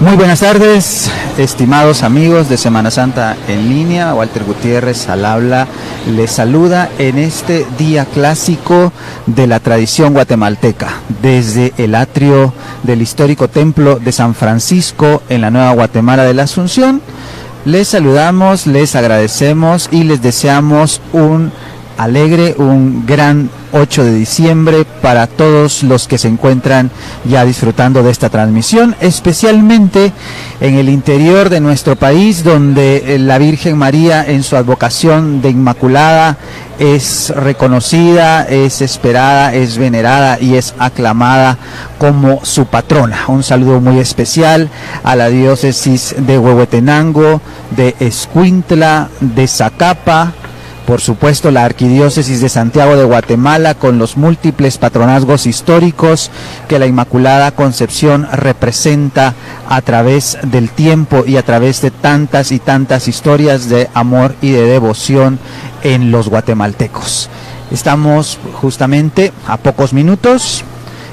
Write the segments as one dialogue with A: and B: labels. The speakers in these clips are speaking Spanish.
A: Muy buenas tardes, estimados amigos de Semana Santa en línea. Walter Gutiérrez al habla, les saluda en este día clásico de la tradición guatemalteca, desde el atrio del histórico templo de San Francisco en la Nueva Guatemala de la Asunción. Les saludamos, les agradecemos y les deseamos un alegre, un gran 8 de diciembre para todos los que se encuentran ya disfrutando de esta transmisión, especialmente en el interior de nuestro país, donde la Virgen María en su advocación de Inmaculada es reconocida, es esperada, es venerada y es aclamada como su patrona. Un saludo muy especial a la diócesis de Huehuetenango, de Escuintla, de Zacapa, por supuesto la Arquidiócesis de Santiago de Guatemala, con los múltiples patronazgos históricos que la Inmaculada Concepción representa a través del tiempo y a través de tantas y tantas historias de amor y de devoción en los guatemaltecos. Estamos justamente a pocos minutos,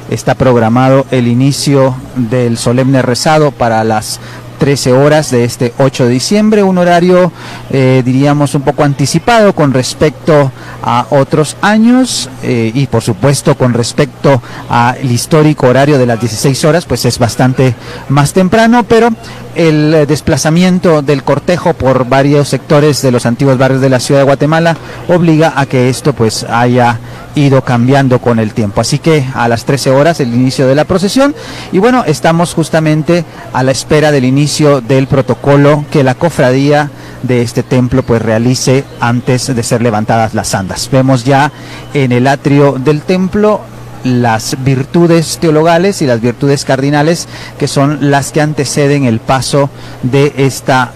A: está programado el inicio del solemne rezado para las 13 horas de este 8 de diciembre, un horario diríamos un poco anticipado con respecto a otros años y por supuesto con respecto al histórico horario de las 16 horas, pues es bastante más temprano, pero el desplazamiento del cortejo por varios sectores de los antiguos barrios de la ciudad de Guatemala obliga a que esto pues haya ido cambiando con el tiempo. Así que a las 13 horas el inicio de la procesión y bueno, estamos justamente a la espera del inicio del protocolo que la cofradía de este templo pues realice antes de ser levantadas las andas. Vemos ya en el atrio del templo las virtudes teologales y las virtudes cardinales, que son las que anteceden el paso de esta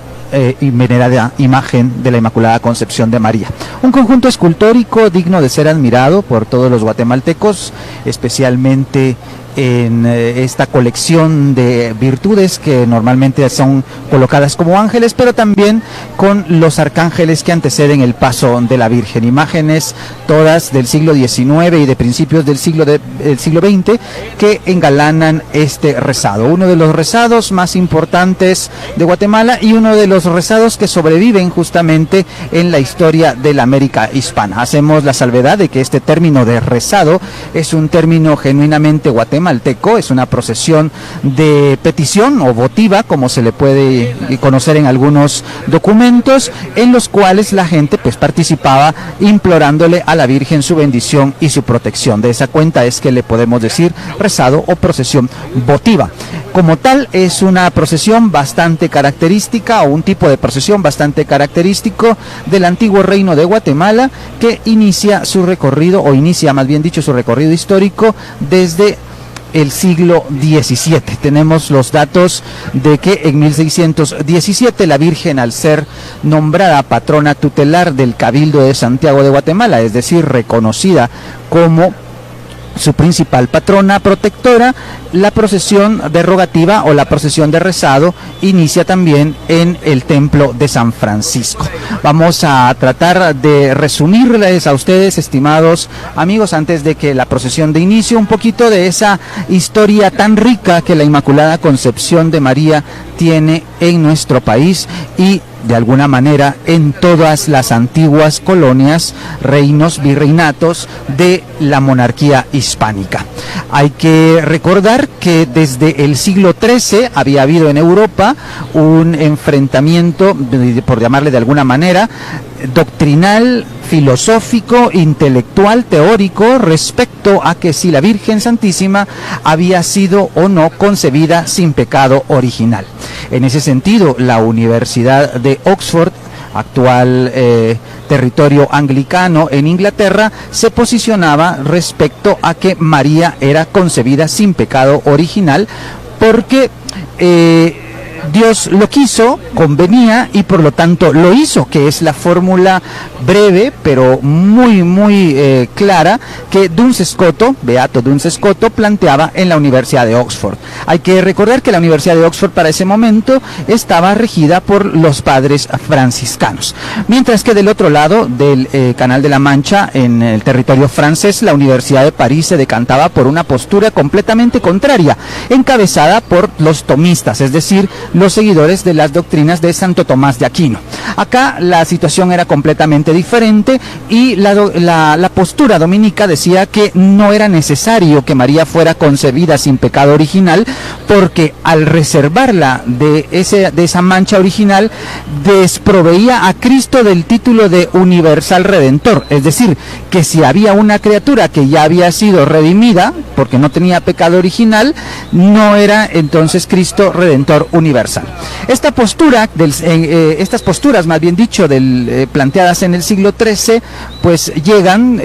A: venerada imagen de la Inmaculada Concepción de María. Un conjunto escultórico digno de ser admirado por todos los guatemaltecos, especialmente en esta colección de virtudes que normalmente son colocadas como ángeles, pero también con los arcángeles que anteceden el paso de la Virgen. Imágenes todas del siglo XIX y de principios del siglo XX que engalanan este rezado. Uno de los rezados más importantes de Guatemala y uno de los rezados que sobreviven justamente en la historia de la América hispana. Hacemos la salvedad de que este término de rezado es un término genuinamente guatemalteco, es una procesión de petición o votiva, como se le puede conocer en algunos documentos, en los cuales la gente pues participaba implorándole a la Virgen su bendición y su protección. De esa cuenta es que le podemos decir rezado o procesión votiva. Como tal, es una procesión bastante característica, o un tipo de procesión bastante característico del antiguo reino de Guatemala, que inicia su recorrido, o inicia más bien dicho su recorrido histórico desde el siglo XVII. Tenemos los datos de que en 1617 la Virgen, al ser nombrada patrona tutelar del Cabildo de Santiago de Guatemala, es decir, reconocida como su principal patrona protectora, la procesión derogativa o la procesión de rezado inicia también en el templo de San Francisco. Vamos a tratar de resumirles a ustedes, estimados amigos, antes de que la procesión de inicio, un poquito de esa historia tan rica que la Inmaculada Concepción de María tiene en nuestro país y de alguna manera en todas las antiguas colonias, reinos, virreinatos de la monarquía hispánica. Hay que recordar que desde el siglo XIII había habido en Europa un enfrentamiento, por llamarle de alguna manera, doctrinal, filosófico, intelectual, teórico, respecto a que si la Virgen Santísima había sido o no concebida sin pecado original. En ese sentido, la Universidad de Oxford, actual territorio anglicano en Inglaterra, se posicionaba respecto a que María era concebida sin pecado original porque Dios lo quiso, convenía y por lo tanto lo hizo, que es la fórmula breve pero muy clara que Duns Scoto, Beato Duns Scoto, planteaba en la Universidad de Oxford. Hay que recordar que la Universidad de Oxford para ese momento estaba regida por los padres franciscanos, mientras que del otro lado del Canal de la Mancha, en el territorio francés, la Universidad de París se decantaba por una postura completamente contraria, encabezada por los tomistas, es decir, los seguidores de las doctrinas de Santo Tomás de Aquino. Acá la situación era completamente diferente y la postura dominica decía que no era necesario que María fuera concebida sin pecado original, porque al reservarla de esa mancha original, desproveía a Cristo del título de universal redentor, es decir, que si había una criatura que ya había sido redimida porque no tenía pecado original, no era entonces Cristo redentor universal. Esta postura, estas posturas más bien dicho, planteadas en el siglo XIII, pues llegan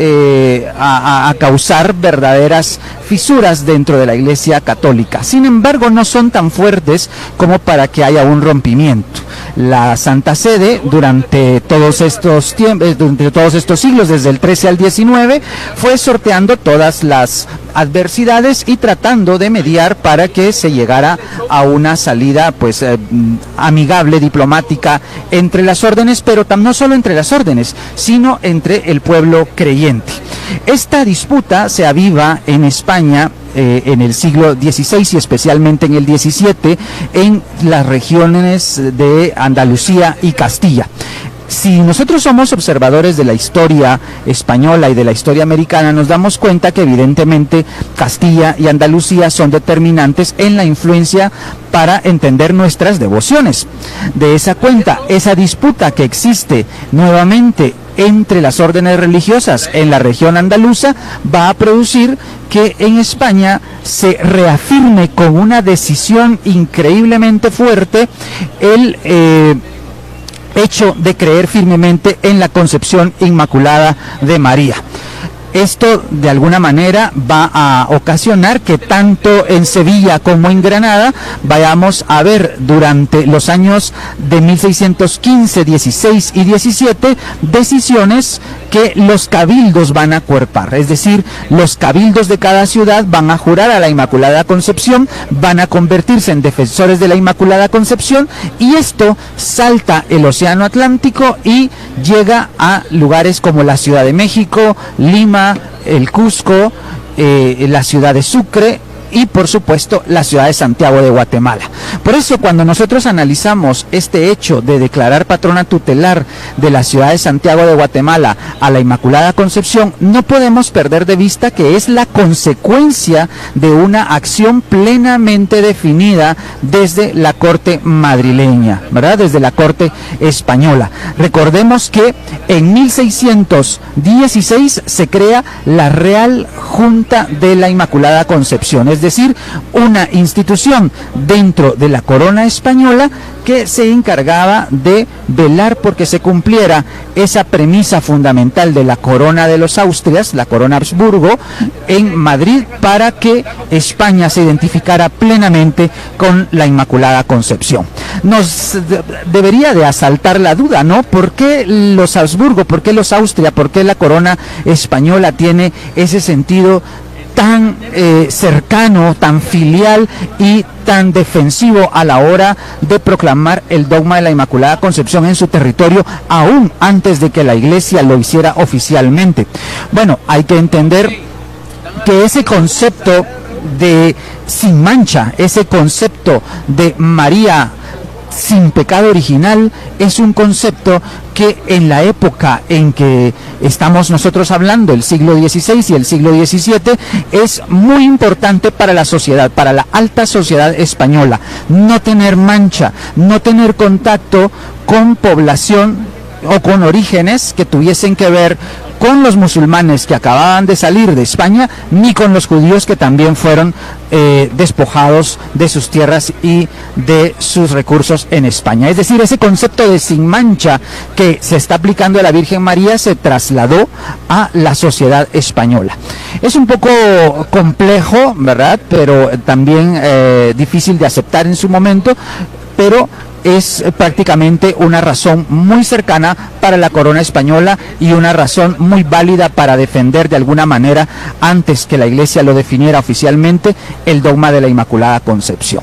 A: a causar verdaderas fisuras dentro de la Iglesia católica. Sin embargo, no son tan fuertes como para que haya un rompimiento. La Santa Sede, durante todos estos siglos, desde el XIII al XIX, fue sorteando todas las adversidades y tratando de mediar para que se llegara a una salida pues amigable, diplomática entre las órdenes, pero no solo entre las órdenes, sino entre el pueblo creyente. Esta disputa se aviva en España en el siglo XVI y especialmente en el XVII en las regiones de Andalucía y Castilla. Si nosotros somos observadores de la historia española y de la historia americana, nos damos cuenta que evidentemente Castilla y Andalucía son determinantes en la influencia para entender nuestras devociones. De esa cuenta, esa disputa que existe nuevamente entre las órdenes religiosas en la región andaluza va a producir que en España se reafirme con una decisión increíblemente fuerte el hecho de creer firmemente en la concepción inmaculada de María. Esto de alguna manera va a ocasionar que tanto en Sevilla como en Granada vayamos a ver durante los años de 1615, 16 y 17 decisiones que los cabildos van a acuerpar, es decir, los cabildos de cada ciudad van a jurar a la Inmaculada Concepción, van a convertirse en defensores de la Inmaculada Concepción, y esto salta el Océano Atlántico y llega a lugares como la Ciudad de México, Lima, el Cusco, la ciudad de Sucre y por supuesto la ciudad de Santiago de Guatemala. Por eso cuando nosotros analizamos este hecho de declarar patrona tutelar de la ciudad de Santiago de Guatemala a la Inmaculada Concepción, no podemos perder de vista que es la consecuencia de una acción plenamente definida desde la corte madrileña, ¿verdad? Desde la corte española. Recordemos que en 1616 se crea la Real Junta de la Inmaculada Concepción, es decir, una institución dentro de la corona española que se encargaba de velar porque se cumpliera esa premisa fundamental de la corona de los Austrias, la corona Habsburgo, en Madrid, para que España se identificara plenamente con la Inmaculada Concepción. Nos debería de asaltar la duda, ¿no? ¿Por qué los Habsburgo, por qué los Austria, por qué la corona española tiene ese sentido tan cercano, tan filial y tan defensivo a la hora de proclamar el dogma de la Inmaculada Concepción en su territorio, aún antes de que la Iglesia lo hiciera oficialmente? Bueno, hay que entender que ese concepto de sin mancha, ese concepto de María sin pecado original, es un concepto que en la época en que estamos nosotros hablando, el siglo XVI y el siglo XVII, es muy importante para la sociedad, para la alta sociedad española. No tener mancha, no tener contacto con población o con orígenes que tuviesen que ver con los musulmanes que acababan de salir de España, ni con los judíos que también fueron despojados de sus tierras y de sus recursos en España. Es decir, ese concepto de sin mancha que se está aplicando a la Virgen María se trasladó a la sociedad española. Es un poco complejo, ¿verdad?, pero también difícil de aceptar en su momento. pero es prácticamente una razón muy cercana para la corona española y una razón muy válida para defender de alguna manera, antes que la Iglesia lo definiera oficialmente, el dogma de la Inmaculada Concepción.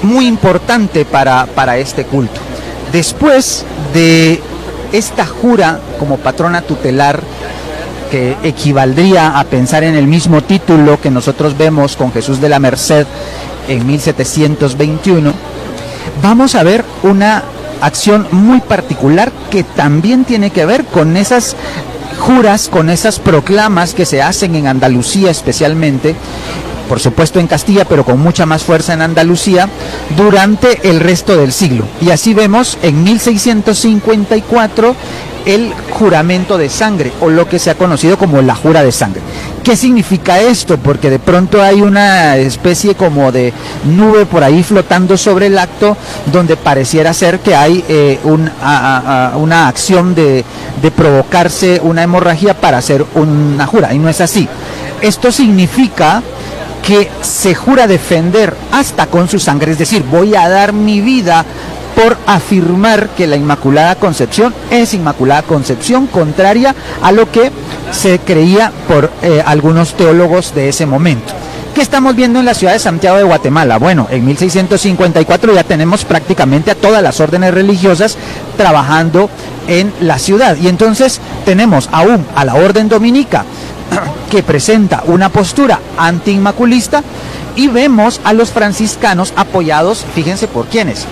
A: Muy importante para este culto. Después de esta jura como patrona tutelar, que equivaldría a pensar en el mismo título que nosotros vemos con Jesús de la Merced en 1721, vamos a ver una acción muy particular que también tiene que ver con esas juras, con esas proclamas que se hacen en Andalucía especialmente, por supuesto en Castilla, pero con mucha más fuerza en Andalucía, durante el resto del siglo. Y así vemos en 1654 el juramento de sangre, o lo que se ha conocido como la jura de sangre. ¿Qué significa esto? Porque de pronto hay una especie como de nube por ahí flotando sobre el acto, donde pareciera ser que hay una acción de provocarse una hemorragia para hacer una jura, y no es así. Esto significa que se jura defender hasta con su sangre, es decir, voy a dar mi vida por afirmar que la Inmaculada Concepción es Inmaculada Concepción, contraria a lo que se creía por algunos teólogos de ese momento. ¿Qué estamos viendo en la ciudad de Santiago de Guatemala? Bueno, en 1654 ya tenemos prácticamente a todas las órdenes religiosas trabajando en la ciudad, y entonces tenemos aún a la orden dominica, que presenta una postura anti-inmaculista, y vemos a los franciscanos apoyados, fíjense por quiénes: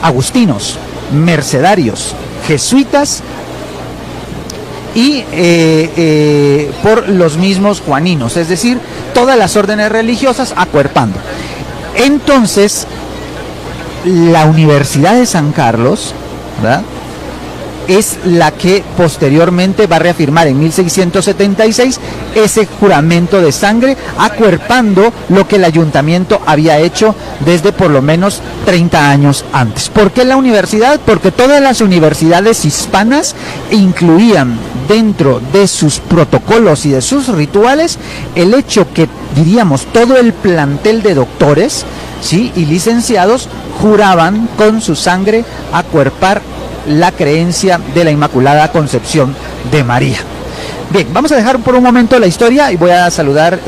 A: agustinos, mercedarios, jesuitas y por los mismos juaninos, es decir, todas las órdenes religiosas acuerpando. Entonces, la Universidad de San Carlos, ¿verdad?, es la que posteriormente va a reafirmar en 1676 ese juramento de sangre, acuerpando lo que el ayuntamiento había hecho desde por lo menos 30 años antes. ¿Por qué la universidad? Porque todas las universidades hispanas incluían dentro de sus protocolos y de sus rituales el hecho que, diríamos, todo el plantel de doctores, ¿sí?, y licenciados juraban con su sangre acuerpar la creencia de la Inmaculada Concepción de María. Bien, vamos a dejar por un momento la historia y voy a saludar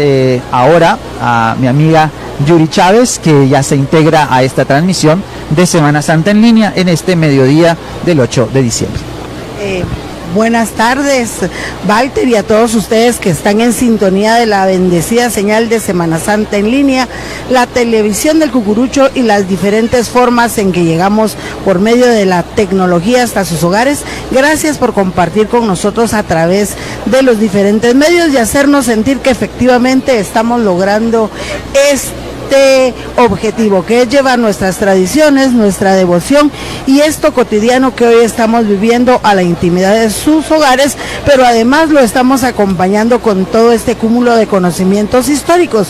A: ahora a mi amiga Yuri Chávez, que ya se integra a esta transmisión de Semana Santa en línea en este mediodía del 8 de diciembre.
B: Buenas tardes, Walter, y a todos ustedes que están en sintonía de la bendecida señal de Semana Santa en línea, la televisión del Cucurucho y las diferentes formas en que llegamos por medio de la tecnología hasta sus hogares. Gracias por compartir con nosotros a través de los diferentes medios y hacernos sentir que efectivamente estamos logrando este objetivo, que es llevar nuestras tradiciones, nuestra devoción y esto cotidiano que hoy estamos viviendo a la intimidad de sus hogares, pero además lo estamos acompañando con todo este cúmulo de conocimientos históricos,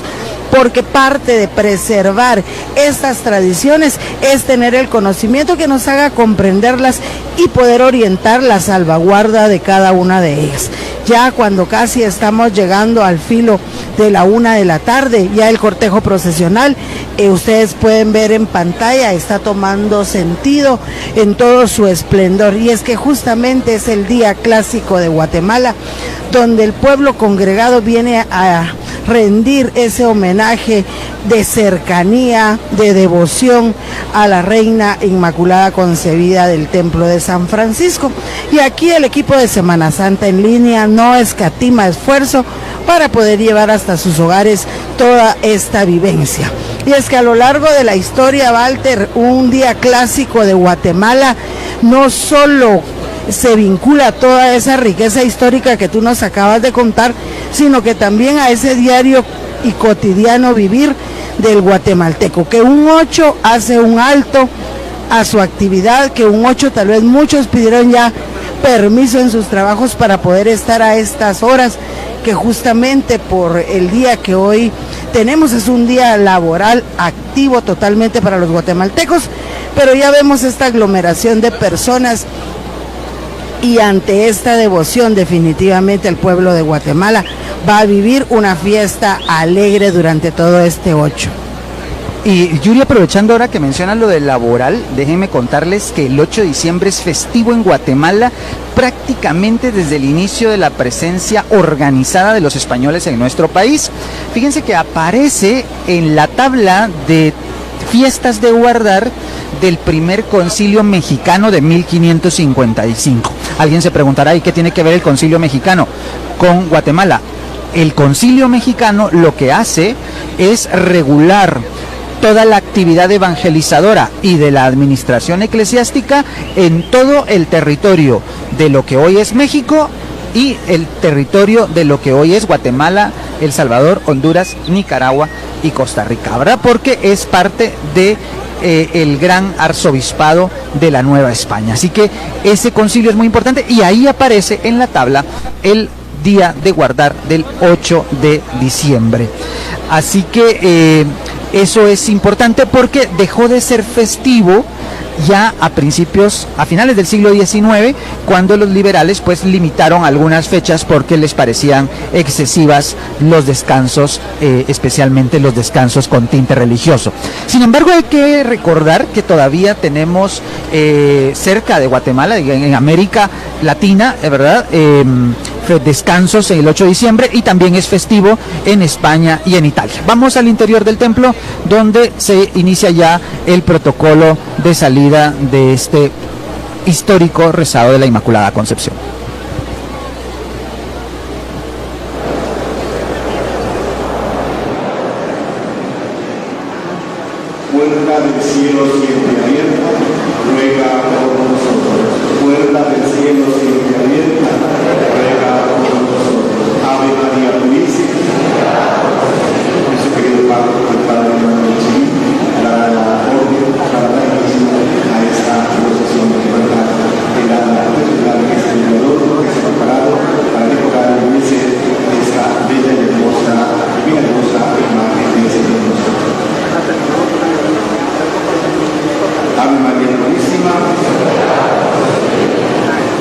B: porque parte de preservar estas tradiciones es tener el conocimiento que nos haga comprenderlas y poder orientar la salvaguarda de cada una de ellas. Ya cuando casi estamos llegando al filo de la 1 de la tarde, ya el cortejo procesional, ustedes pueden ver en pantalla, está tomando sentido en todo su esplendor, y es que justamente es el día clásico de Guatemala, donde el pueblo congregado viene a rendir ese homenaje de cercanía, de devoción a la Reina Inmaculada Concebida del Templo de San Francisco. Y aquí el equipo de Semana Santa en línea no escatima esfuerzo para poder llevar hasta sus hogares toda esta vivencia. Y es que a lo largo de la historia, Walter, un día clásico de Guatemala no solo se vincula a toda esa riqueza histórica que tú nos acabas de contar, sino que también a ese diario y cotidiano vivir del guatemalteco, que un 8 hace un alto a su actividad, que un 8 tal vez muchos pidieron ya permiso en sus trabajos para poder estar a estas horas, que justamente por el día que hoy tenemos es un día laboral activo totalmente para los guatemaltecos, pero ya vemos esta aglomeración de personas y ante esta devoción definitivamente el pueblo de Guatemala va a vivir una fiesta alegre durante todo este 8.
A: Y Yuri, aprovechando ahora que mencionas lo del laboral, déjenme contarles que el 8 de diciembre es festivo en Guatemala prácticamente desde el inicio de la presencia organizada de los españoles en nuestro país. Fíjense que aparece en la tabla de fiestas de guardar del primer concilio mexicano de 1555. Alguien se preguntará, ¿y qué tiene que ver el concilio mexicano con Guatemala? El concilio mexicano lo que hace es regular toda la actividad evangelizadora y de la administración eclesiástica en todo el territorio de lo que hoy es México y el territorio de lo que hoy es Guatemala, El Salvador, Honduras, Nicaragua y Costa Rica, ¿verdad? Porque es parte de el gran arzobispado de la Nueva España. Así que ese concilio es muy importante y ahí aparece en la tabla el día de guardar del 8 de diciembre. Así que eso es importante porque dejó de ser festivo ya a finales del siglo XIX, cuando los liberales pues limitaron algunas fechas porque les parecían excesivas los descansos, especialmente los descansos con tinte religioso. Sin embargo, hay que recordar que todavía tenemos cerca de Guatemala, en América Latina, ¿verdad?, descansos el 8 de diciembre y también es festivo en España y en Italia. Vamos al interior del templo donde se inicia ya el protocolo de salida de este histórico rezado de la Inmaculada Concepción.
C: Puerta del cielo siempre abierta, ruega por nosotros. Puerta del cielo siempre abierta, ruega por nosotros. Ave María Purísima. Nuestro querido Padre Manuel Chile, dará la orden, dará la bendición a esta procesión de verdad, de la que es el adorno que se ha preparado para decorar la iglesia de esta bella y hermosa imagen de Señor nosotros. Ave María Purísima,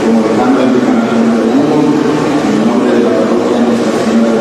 C: como demanda el decanato número 1, en el nombre de la parroquia Nuestra Señora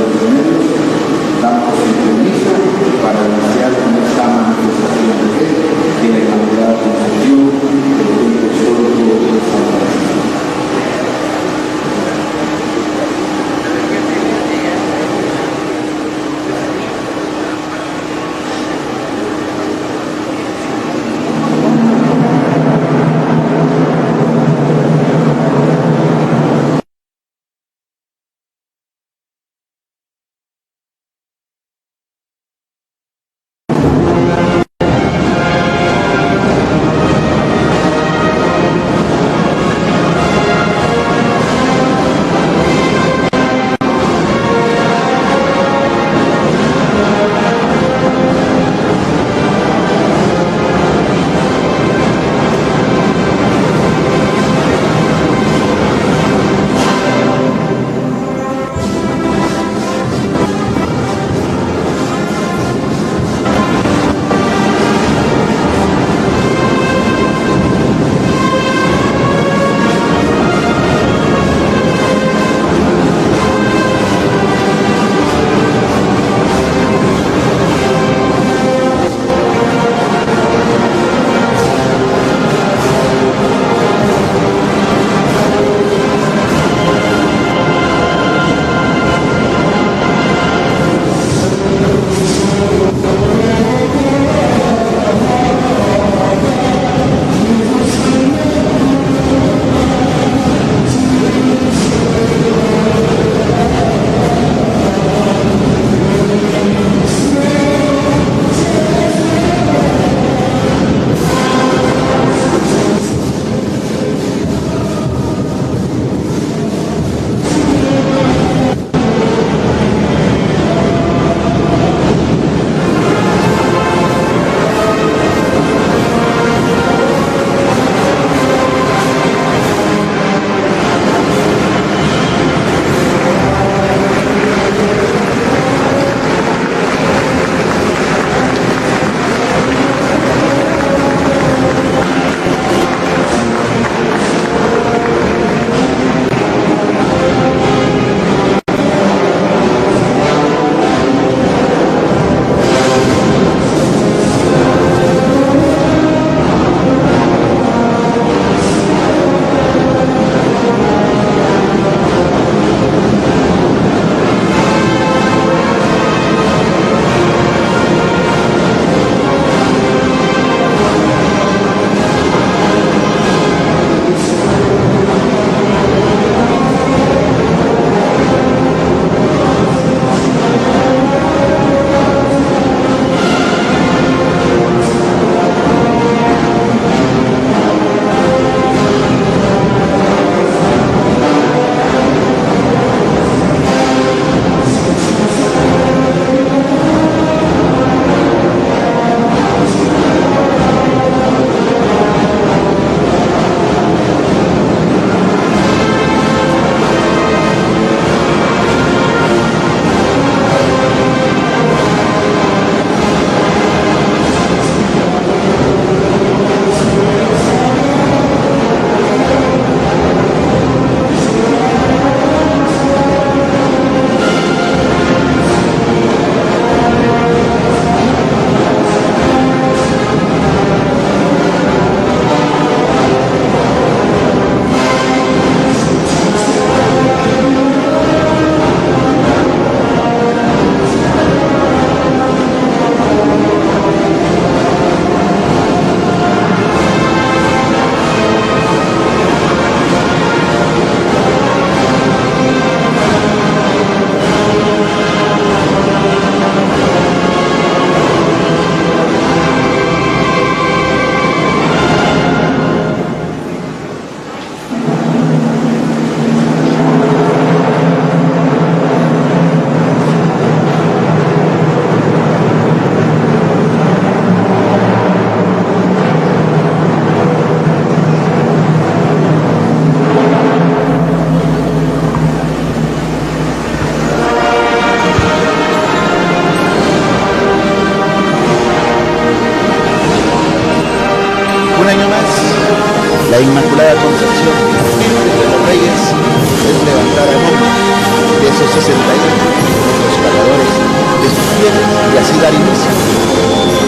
A: así dar inicio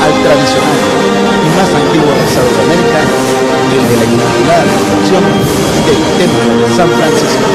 A: al tradicional y más antiguo rezado de América, el de la Inmaculada Concepción del Templo de San Francisco.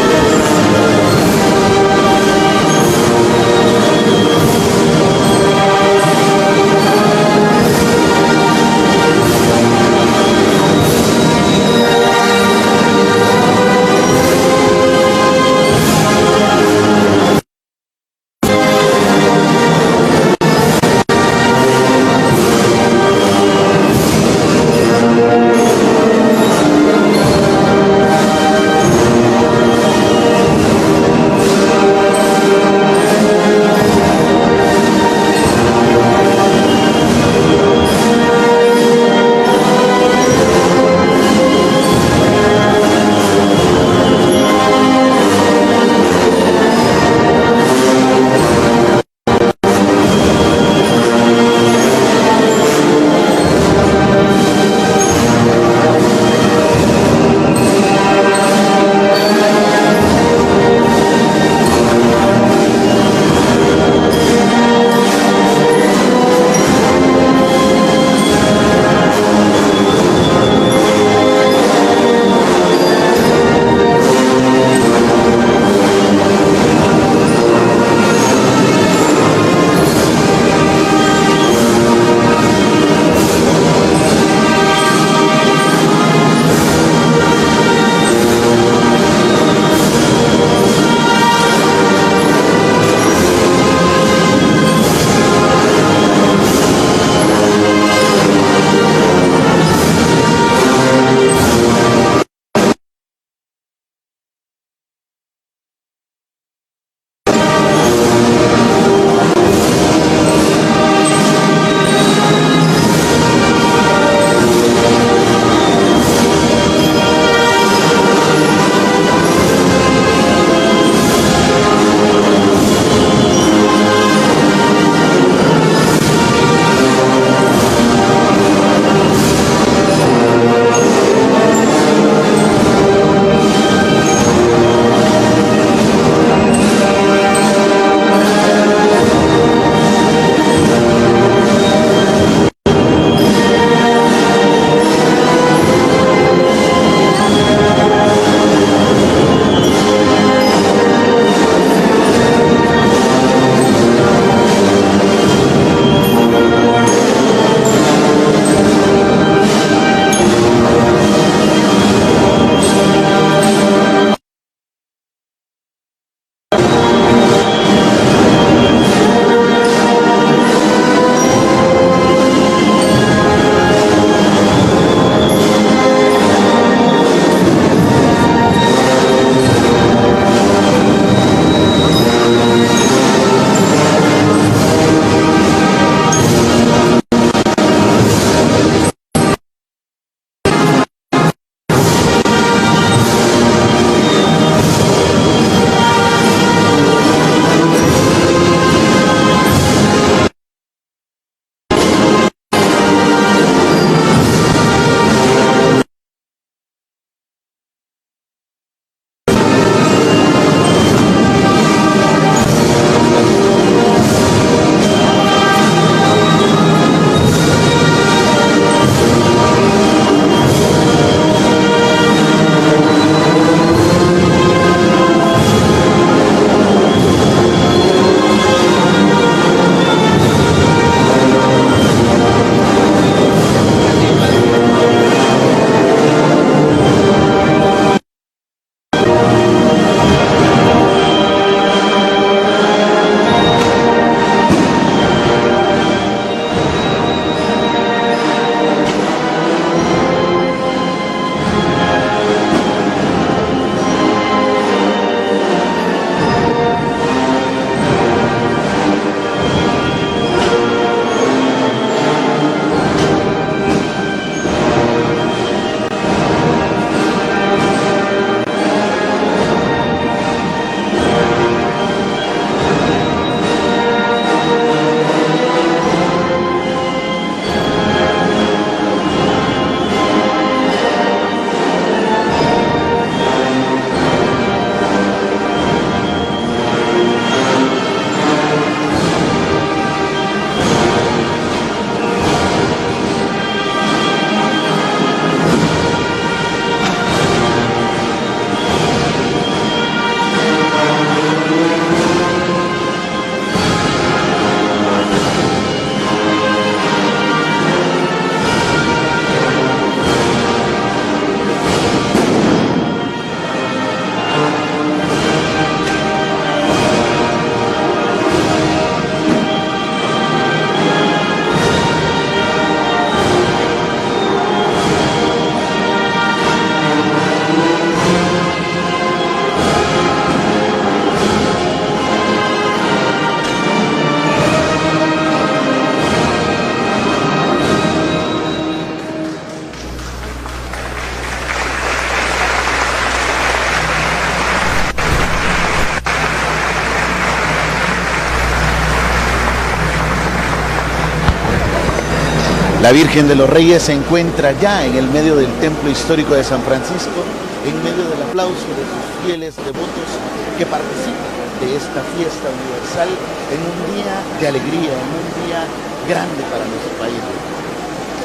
D: La Virgen de los Reyes se encuentra ya en el medio del templo histórico de San Francisco, en medio del aplauso de sus fieles devotos que participan de esta fiesta universal en un día de alegría, en un día grande para nuestro país.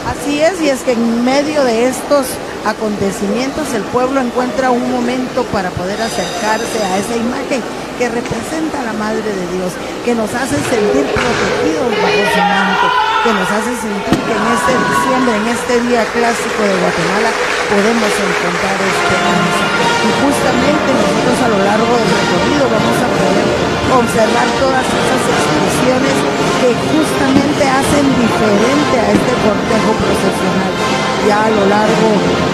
B: Así es, y es que en medio de estos acontecimientos el pueblo encuentra un momento para poder acercarse a esa imagen que representa a la Madre de Dios, que nos hace sentir protegidos bajo su manto, que nos hace sentir que en este diciembre, en este día clásico de Guatemala, podemos encontrar esperanza. Y justamente nosotros a lo largo del recorrido vamos a poder observar todas esas expresiones que justamente hacen diferente a este cortejo procesional. Ya a lo largo,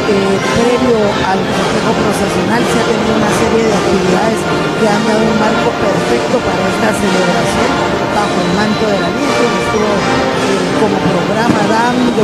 B: previo al cortejo procesional, se ha tenido una serie de actividades que han dado un marco perfecto para esta celebración bajo el manto de la Virgen. Estuvo como programa dando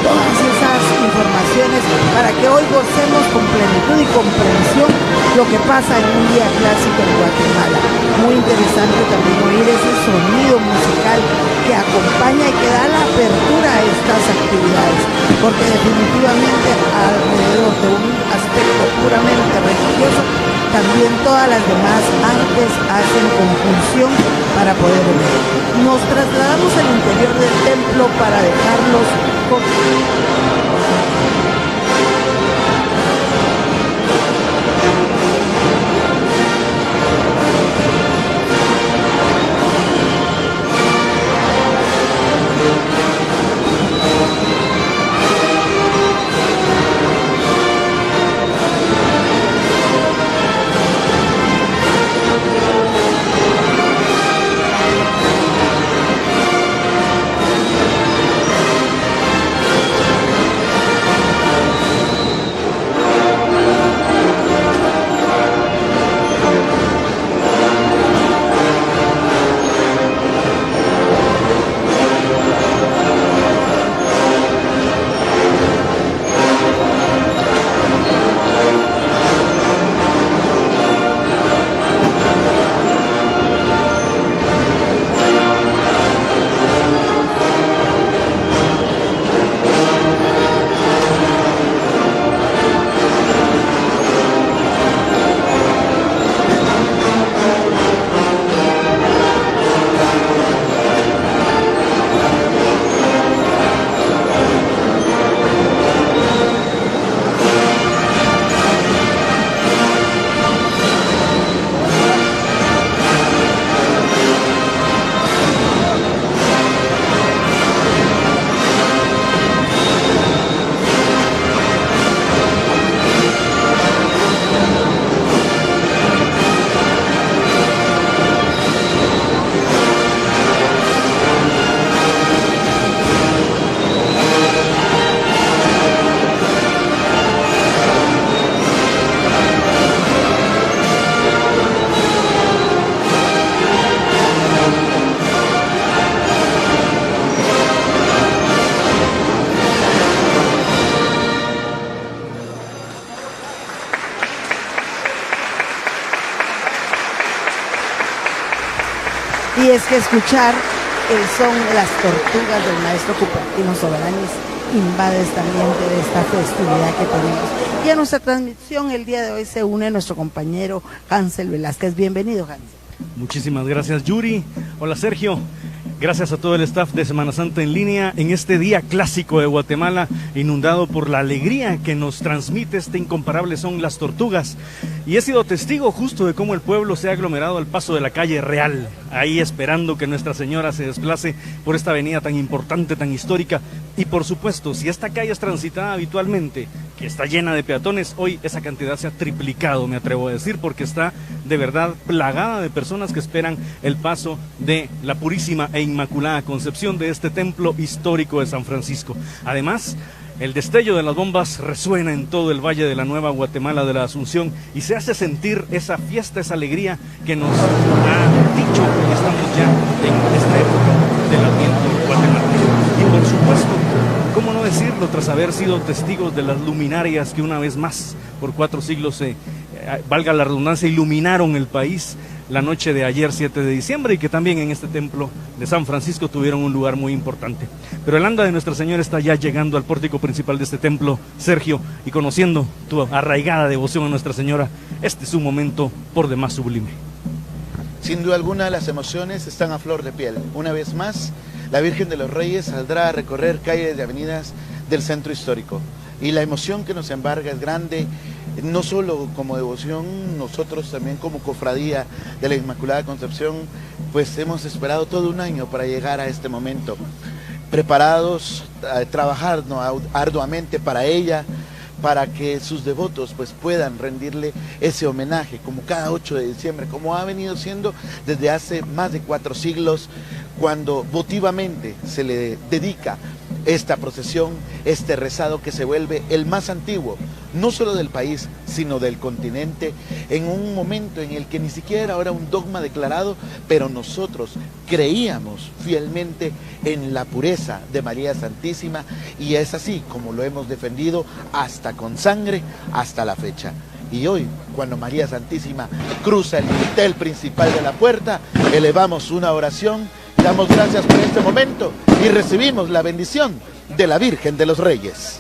B: todas esas informaciones para que hoy gocemos con plenitud y comprensión lo que pasa en un día clásico en Guatemala. Muy interesante también oír ese sonido musical que acompaña y que da la apertura a estas actividades, porque definitivamente alrededor de un aspecto puramente religioso, también todas las demás artes hacen conjunción para poder ver. Nos trasladamos al interior del templo para dejarlos con... Y es que escuchar el son de las tortugas del maestro Cupertino Soberanis invade esta ambiente de esta festividad que tenemos. Y a nuestra transmisión el día de hoy se une nuestro compañero Hansel Velázquez. Bienvenido, Hansel.
E: Muchísimas gracias, Yuri. Hola, Sergio. Gracias a todo el staff de Semana Santa en línea en este día clásico de Guatemala, inundado por la alegría que nos transmite este incomparable son las tortugas. Y he sido testigo justo de cómo el pueblo se ha aglomerado al paso de la calle Real, ahí esperando que Nuestra Señora se desplace por esta avenida tan importante, tan histórica. Y por supuesto, si esta calle es transitada habitualmente, que está llena de peatones, hoy esa cantidad se ha triplicado, me atrevo a decir, porque está de verdad plagada de personas que esperan el paso de la Purísima e Inmaculada Concepción de este templo histórico de San Francisco. Además, el destello de las bombas resuena en todo el Valle de la Nueva Guatemala de la Asunción y se hace sentir esa fiesta, esa alegría que nos ha dicho que estamos ya en esta época del Adviento guatemalteco. Y por supuesto, ¿cómo no decirlo tras haber sido testigos de las luminarias que una vez más por 4 siglos valga la redundancia, iluminaron el país? la noche de ayer 7 de diciembre y que también en este templo de San Francisco tuvieron un lugar muy importante. Pero el anda de Nuestra Señora está ya llegando al pórtico principal de este templo, Sergio, y conociendo tu arraigada devoción a Nuestra Señora, este es un momento por demás sublime.
D: Sin duda alguna las emociones están a flor de piel. Una vez más, la Virgen de los Reyes saldrá a recorrer calles y avenidas del centro histórico. Y la emoción que nos embarga es grande, no solo como devoción, nosotros también como cofradía de la Inmaculada Concepción, pues hemos esperado todo un año para llegar a este momento. Preparados, trabajando arduamente para ella, para que sus devotos pues puedan rendirle ese homenaje, como cada 8 de diciembre, como ha venido siendo desde hace más de 4 siglos, cuando votivamente se le dedica esta procesión, este rezado que se vuelve el más antiguo, no solo del país, sino del continente, en un momento en el que ni siquiera era ahora un dogma declarado, pero nosotros creíamos fielmente en la pureza de María Santísima, y es así como lo hemos defendido hasta con sangre, hasta la fecha. Y hoy, cuando María Santísima cruza el dintel principal de la puerta, elevamos una oración, damos gracias por este momento y recibimos la bendición de la Virgen de los Reyes.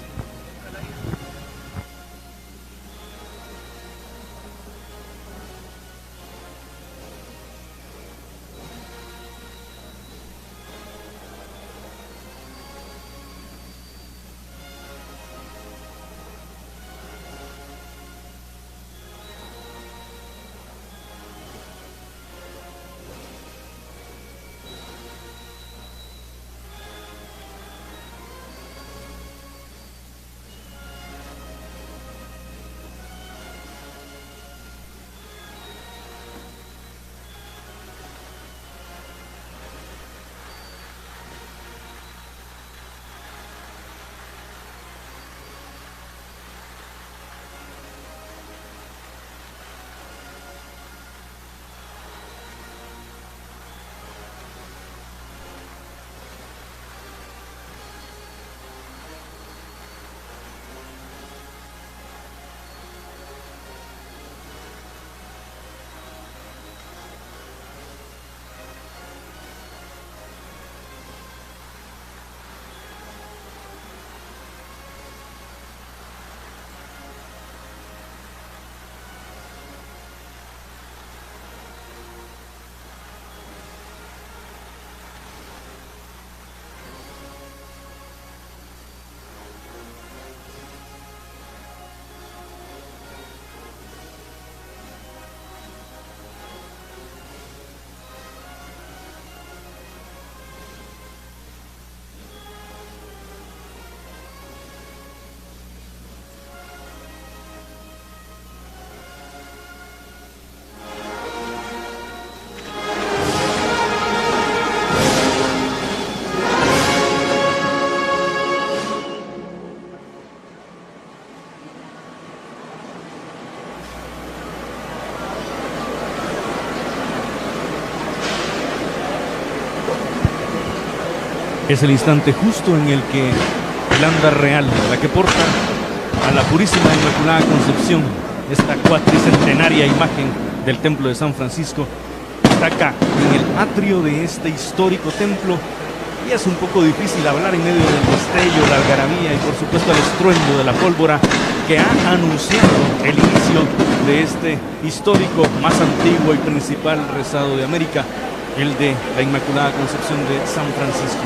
E: Es el instante justo en el que el anda real, la que porta a la purísima Inmaculada Concepción, esta cuatricentenaria imagen del templo de San Francisco, está acá en el atrio de este histórico templo, y es un poco difícil hablar en medio del destello, la algarabía y por supuesto el estruendo de la pólvora que ha anunciado el inicio de este histórico, más antiguo y principal rezado de América, el de la Inmaculada Concepción de San Francisco.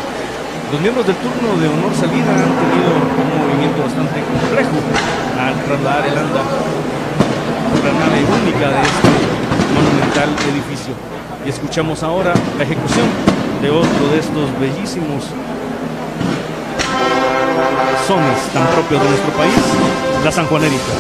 E: Los miembros del turno de honor salida han tenido un movimiento bastante complejo al trasladar el anda por la nave única de este monumental edificio. Y escuchamos ahora la ejecución de otro de estos bellísimos sones tan propios de nuestro país, la sanjuanérica.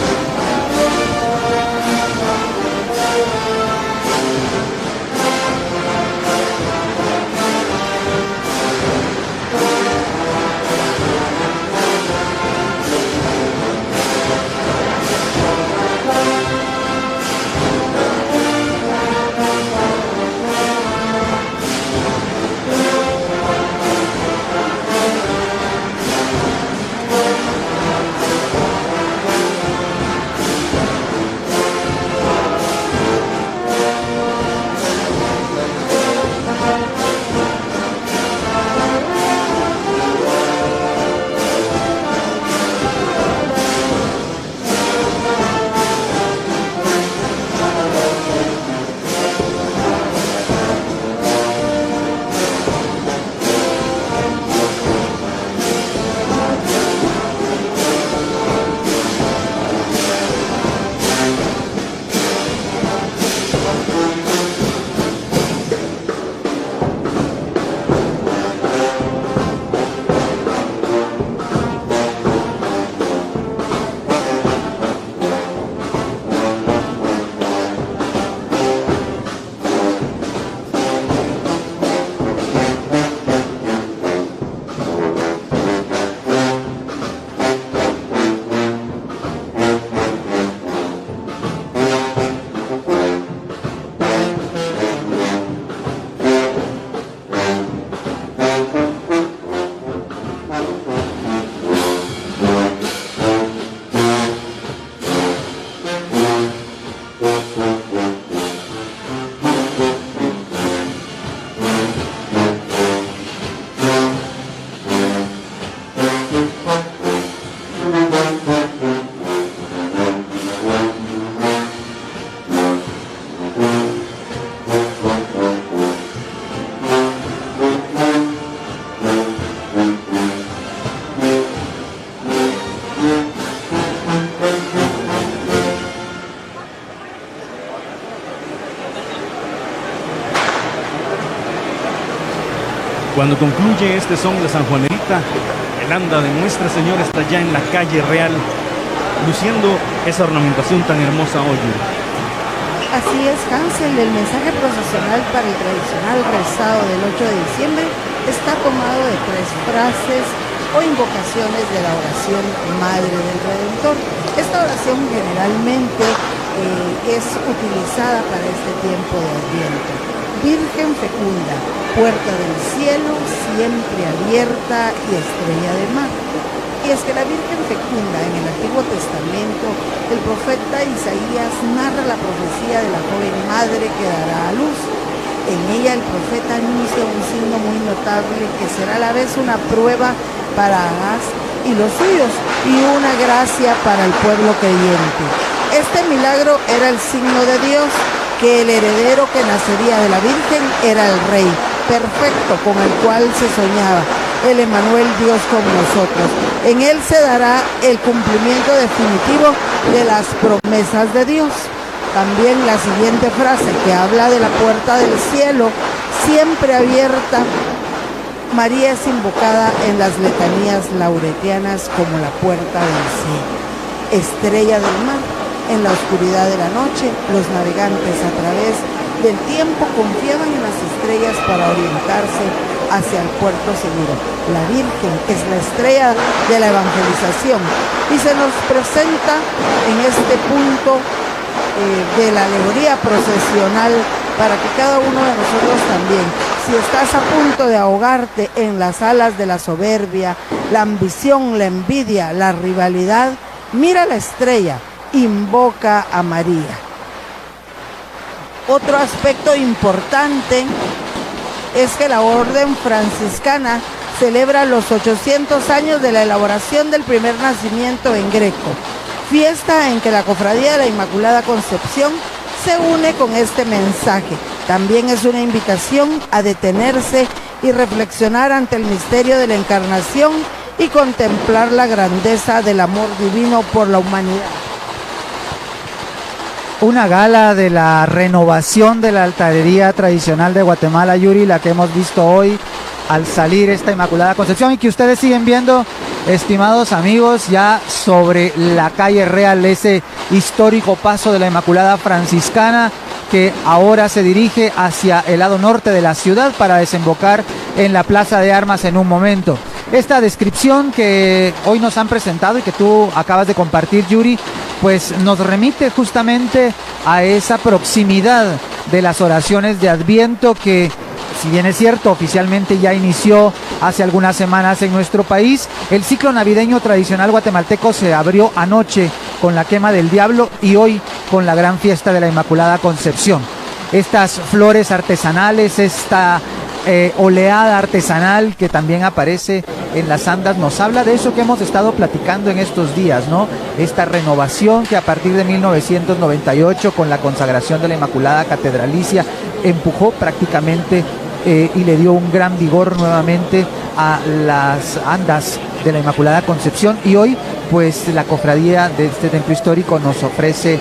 E: Cuando concluye este son de San Juanerita, el anda de Nuestra Señora está ya en la calle Real, luciendo esa ornamentación tan hermosa hoy.
B: Así es, Hansel, el mensaje procesional para el tradicional rezado del 8 de diciembre está tomado de 3 frases o invocaciones de la oración Madre del Redentor. Esta oración generalmente es utilizada para este tiempo de Adviento. Virgen fecunda, puerta del cielo, siempre abierta y estrella de mar. Y es que la Virgen fecunda en el Antiguo Testamento, el profeta Isaías narra la profecía de la joven madre que dará a luz. En ella el profeta anuncia un signo muy notable que será a la vez una prueba para Ahaz y los suyos y una gracia para el pueblo creyente. Este milagro era el signo de Dios, que el heredero que nacería de la Virgen era el Rey perfecto con el cual se soñaba, el Emmanuel, Dios con nosotros. En él se dará el cumplimiento definitivo de las promesas de Dios. También la siguiente frase que habla de la puerta del cielo, siempre abierta. María es invocada en las letanías lauretianas como la puerta del cielo. Estrella del mar. En la oscuridad de la noche, los navegantes a través del tiempo confiaban en las estrellas para orientarse hacia el puerto seguro. La Virgen es la estrella de la evangelización y se nos presenta en este punto de la alegoría procesional para que cada uno de nosotros también, si estás a punto de ahogarte en las alas de la soberbia, la ambición, la envidia, la rivalidad, mira la estrella. Invoca a María. Otro aspecto importante es que la orden franciscana celebra los 800 años de la elaboración del primer nacimiento en Greco, fiesta en que la Cofradía de la Inmaculada Concepción se une con este mensaje. También es una invitación a detenerse y reflexionar ante el misterio de la Encarnación y contemplar la grandeza del amor divino por la humanidad.
A: Una gala de la renovación de la altarería tradicional de Guatemala, Yuri, la que hemos visto hoy al salir esta Inmaculada Concepción y que ustedes siguen viendo, estimados amigos, ya sobre la calle Real, ese histórico paso de la Inmaculada Franciscana que ahora se dirige hacia el lado norte de la ciudad para desembocar en la Plaza de Armas en un momento. Esta descripción que hoy nos han presentado y que tú acabas de compartir, Yuri, pues nos remite justamente a esa proximidad de las oraciones de Adviento que, si bien es cierto, oficialmente ya inició hace algunas semanas en nuestro país, el ciclo navideño tradicional guatemalteco se abrió anoche con la quema del diablo y hoy con la gran fiesta de la Inmaculada Concepción. Estas flores artesanales, esta oleada artesanal que también aparece en las andas, nos habla de eso que hemos estado platicando en estos días, ¿no? Esta renovación que a partir de 1998, con la consagración de la Inmaculada Catedralicia, empujó prácticamente y le dio un gran vigor nuevamente a las andas de la Inmaculada Concepción, y hoy pues la cofradía de este templo histórico nos ofrece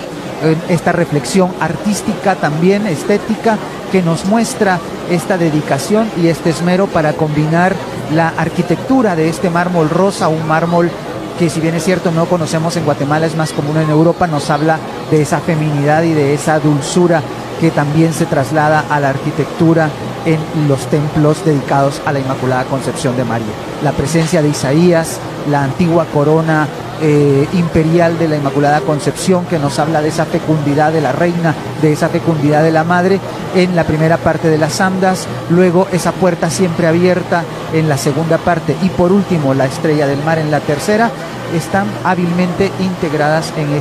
A: esta reflexión artística, también estética, que nos muestra esta dedicación y este esmero para combinar la arquitectura de este mármol rosa, un mármol que, si bien es cierto no conocemos en Guatemala, es más común en Europa, nos habla de esa feminidad y de esa dulzura que también se traslada a la arquitectura en los templos dedicados a la Inmaculada Concepción de María. La presencia de Isaías, la antigua corona imperial de la Inmaculada Concepción, que nos habla de esa fecundidad de la reina, de esa fecundidad de la madre en la primera parte de las andas, luego esa puerta siempre abierta en la segunda parte y por último la estrella del mar en la tercera, están hábilmente integradas en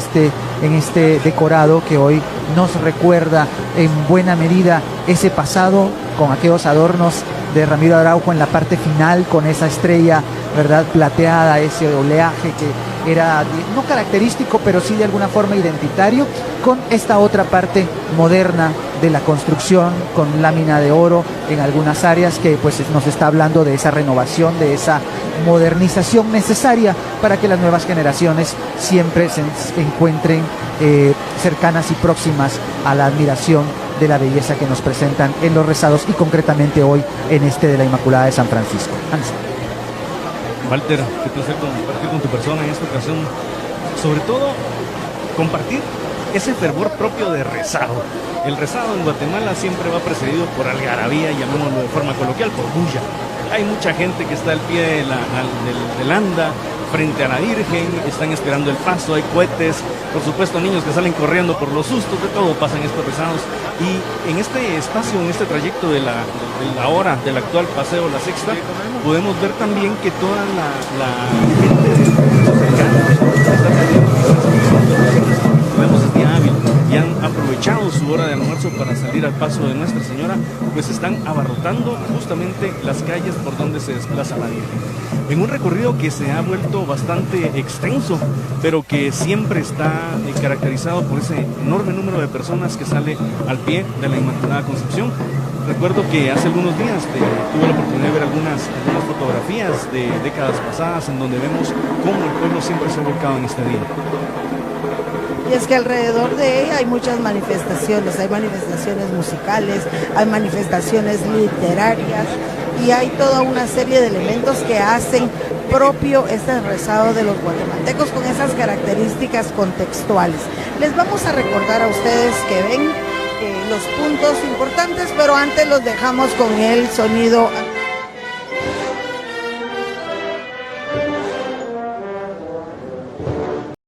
A: este decorado que hoy nos recuerda en buena medida ese pasado con aquellos adornos de Ramiro Araujo en la parte final, con esa estrella, ¿verdad?, plateada, ese oleaje que era no característico, pero sí de alguna forma identitario, con esta otra parte moderna de la construcción, con lámina de oro en algunas áreas, que pues nos está hablando de esa renovación, de esa modernización necesaria para que las nuevas generaciones siempre se encuentren cercanas y próximas a la admiración de la belleza que nos presentan en los rezados y concretamente hoy en este de la Inmaculada de San Francisco. Hans.
E: Walter, qué placer compartir con tu persona en esta ocasión, sobre todo compartir ese fervor propio de rezado. El rezado en Guatemala siempre va precedido por algarabía, llamémoslo de forma coloquial, por bulla. Hay mucha gente que está al pie del anda, frente a la Virgen, están esperando el paso, hay cohetes, por supuesto niños que salen corriendo por los sustos, de todo pasan estos rezados. Y en este espacio, en este trayecto de la hora del actual paseo La Sexta, podemos ver también que toda la gente de está teniendo vemos el día hábil y han aprovechado su hora de almuerzo para salir al paso de Nuestra Señora, pues están abarrotando justamente las calles por donde se desplaza la Virgen. En un recorrido que se ha vuelto bastante extenso, pero que siempre está caracterizado por ese enorme número de personas que sale al pie de la Inmaculada Concepción. Recuerdo que hace algunos días tuve la oportunidad de ver algunas fotografías de décadas pasadas en donde vemos cómo el pueblo siempre se ha volcado en este día.
B: Y es que alrededor de ella hay muchas manifestaciones musicales, hay manifestaciones literarias y hay toda una serie de elementos que hacen propio este rezado de los guatemaltecos con esas características contextuales. Les vamos a recordar a ustedes que ven los puntos importantes, pero antes los dejamos con el sonido.